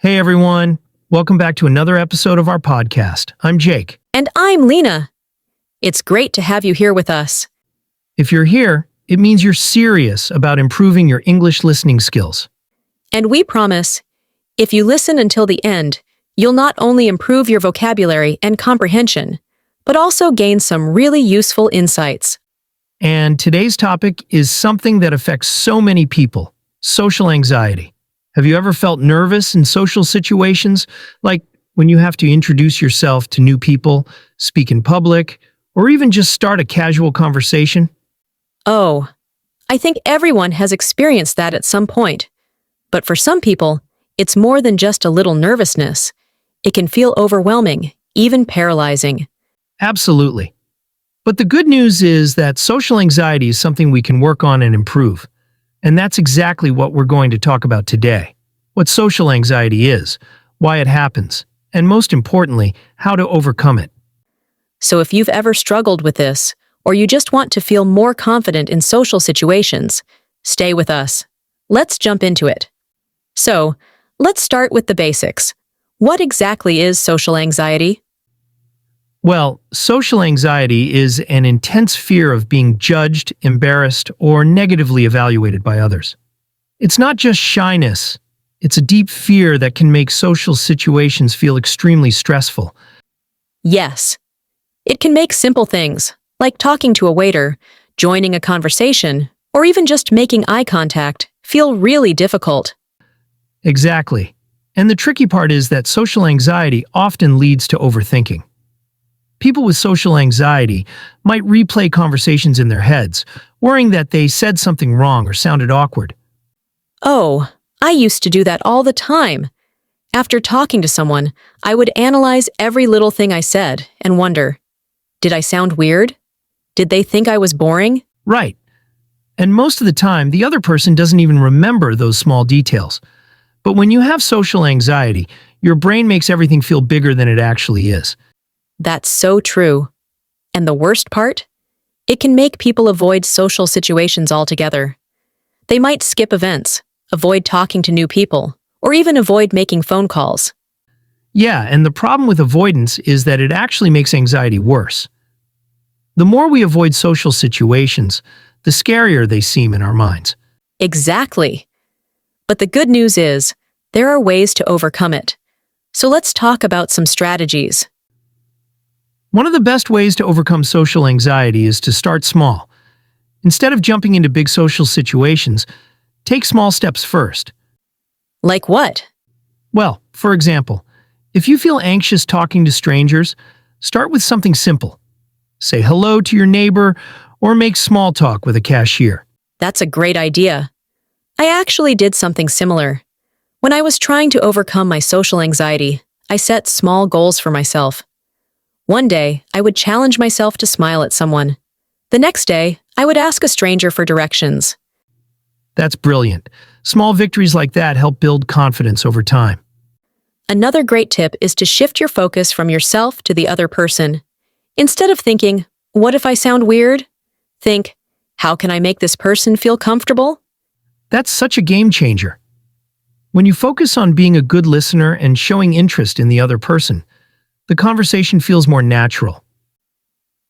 Hey everyone, welcome back to another episode of our podcast. I'm Jake. And I'm Lena. It's great to have you here with us. If you're here, it means you're serious about improving your English listening skills. And we promise, if you listen until the end, you'll not only improve your vocabulary and comprehension, but also gain some really useful insights. And today's topic is something that affects so many people: social anxiety. Have you ever felt nervous in social situations, like when you have to introduce yourself to new people, speak in public, or even just start a casual conversation? Oh, I think everyone has experienced that at some point. But for some people, it's more than just a little nervousness. It can feel overwhelming, even paralyzing. Absolutely. But the good news is that social anxiety is something we can work on and improve. And that's exactly what we're going to talk about today: what social anxiety is, why it happens, and most importantly, how to overcome it. So if you've ever struggled with this, or you just want to feel more confident in social situations, stay with us. Let's jump into it. So, let's start with the basics. What exactly is social anxiety? Well, social anxiety is an intense fear of being judged, embarrassed, or negatively evaluated by others. It's not just shyness. It's a deep fear that can make social situations feel extremely stressful. Yes. It can make simple things, like talking to a waiter, joining a conversation, or even just making eye contact, feel really difficult. Exactly. And the tricky part is that social anxiety often leads to overthinking. People with social anxiety might replay conversations in their heads, worrying that they said something wrong or sounded awkward. Oh, I used to do that all the time. After talking to someone, I would analyze every little thing I said and wonder, did I sound weird? Did they think I was boring? Right. And most of the time, the other person doesn't even remember those small details. But when you have social anxiety, your brain makes everything feel bigger than it actually is. That's so true. And the worst part? It can make people avoid social situations altogether. They might skip events, avoid talking to new people, or even avoid making phone calls. Yeah, and the problem with avoidance is that it actually makes anxiety worse. The more we avoid social situations, the scarier they seem in our minds. Exactly. But the good news is, there are ways to overcome it. So let's talk about some strategies. One of the best ways to overcome social anxiety is to start small. Instead of jumping into big social situations, take small steps first. Like what? Well, for example, if you feel anxious talking to strangers, start with something simple. Say hello to your neighbor or make small talk with a cashier. That's a great idea. I actually did something similar. When I was trying to overcome my social anxiety, I set small goals for myself. One day, I would challenge myself to smile at someone. The next day, I would ask a stranger for directions. That's brilliant. Small victories like that help build confidence over time. Another great tip is to shift your focus from yourself to the other person. Instead of thinking, what if I sound weird? Think, how can I make this person feel comfortable? That's such a game changer. When you focus on being a good listener and showing interest in the other person, the conversation feels more natural.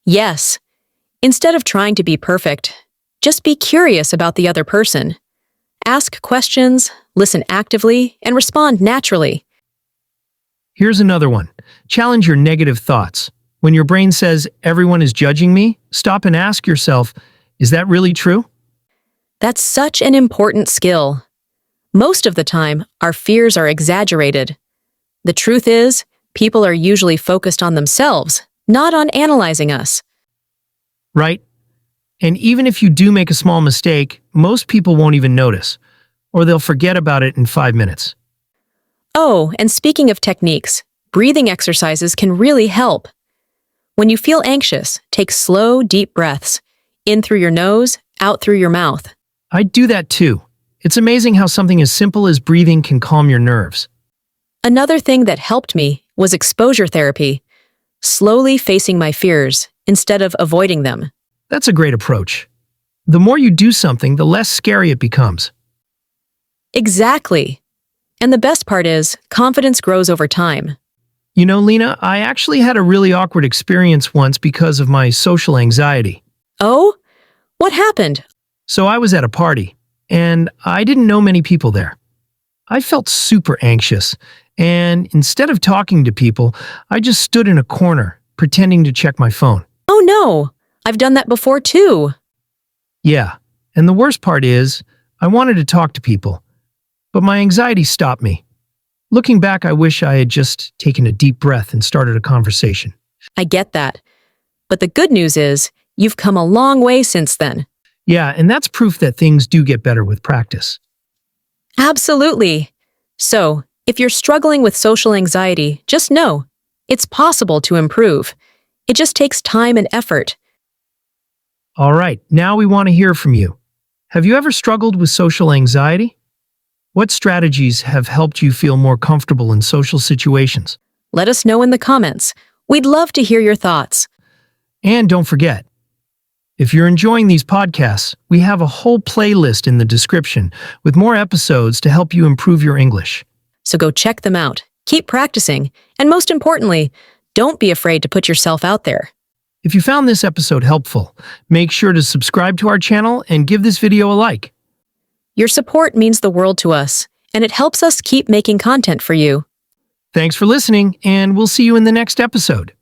Yes. Instead of trying to be perfect, just be curious about the other person. Ask questions, listen actively, and respond naturally. Here's another one. Challenge your negative thoughts. When your brain says, everyone is judging me, stop and ask yourself, is that really true? That's such an important skill. Most of the time, our fears are exaggerated. The truth is, people are usually focused on themselves, not on analyzing us. Right? And even if you do make a small mistake, most people won't even notice, or they'll forget about it in 5 minutes. Oh, and speaking of techniques, breathing exercises can really help. When you feel anxious, take slow, deep breaths, in through your nose, out through your mouth. I do that too. It's amazing how something as simple as breathing can calm your nerves. Another thing that helped me was exposure therapy, slowly facing my fears instead of avoiding them. That's a great approach. The more you do something, the less scary it becomes. Exactly. And the best part is, confidence grows over time. You know, Lena, I actually had a really awkward experience once because of my social anxiety. Oh? What happened? So I was at a party, and I didn't know many people there. I felt super anxious, and instead of talking to people, I just stood in a corner, pretending to check my phone. Oh no! I've done that before too. Yeah, and the worst part is, I wanted to talk to people, but my anxiety stopped me. Looking back, I wish I had just taken a deep breath and started a conversation. I get that. But the good news is, you've come a long way since then. Yeah, and that's proof that things do get better with practice. Absolutely. So, if you're struggling with social anxiety, just know, it's possible to improve. It just takes time and effort. All right, now we want to hear from you. Have you ever struggled with social anxiety? What strategies have helped you feel more comfortable in social situations? Let us know in the comments. We'd love to hear your thoughts. And don't forget, if you're enjoying these podcasts, we have a whole playlist in the description with more episodes to help you improve your English. So go check them out. Keep practicing. And most importantly, don't be afraid to put yourself out there. If you found this episode helpful, make sure to subscribe to our channel and give this video a like. Your support means the world to us, and it helps us keep making content for you. Thanks for listening, and we'll see you in the next episode.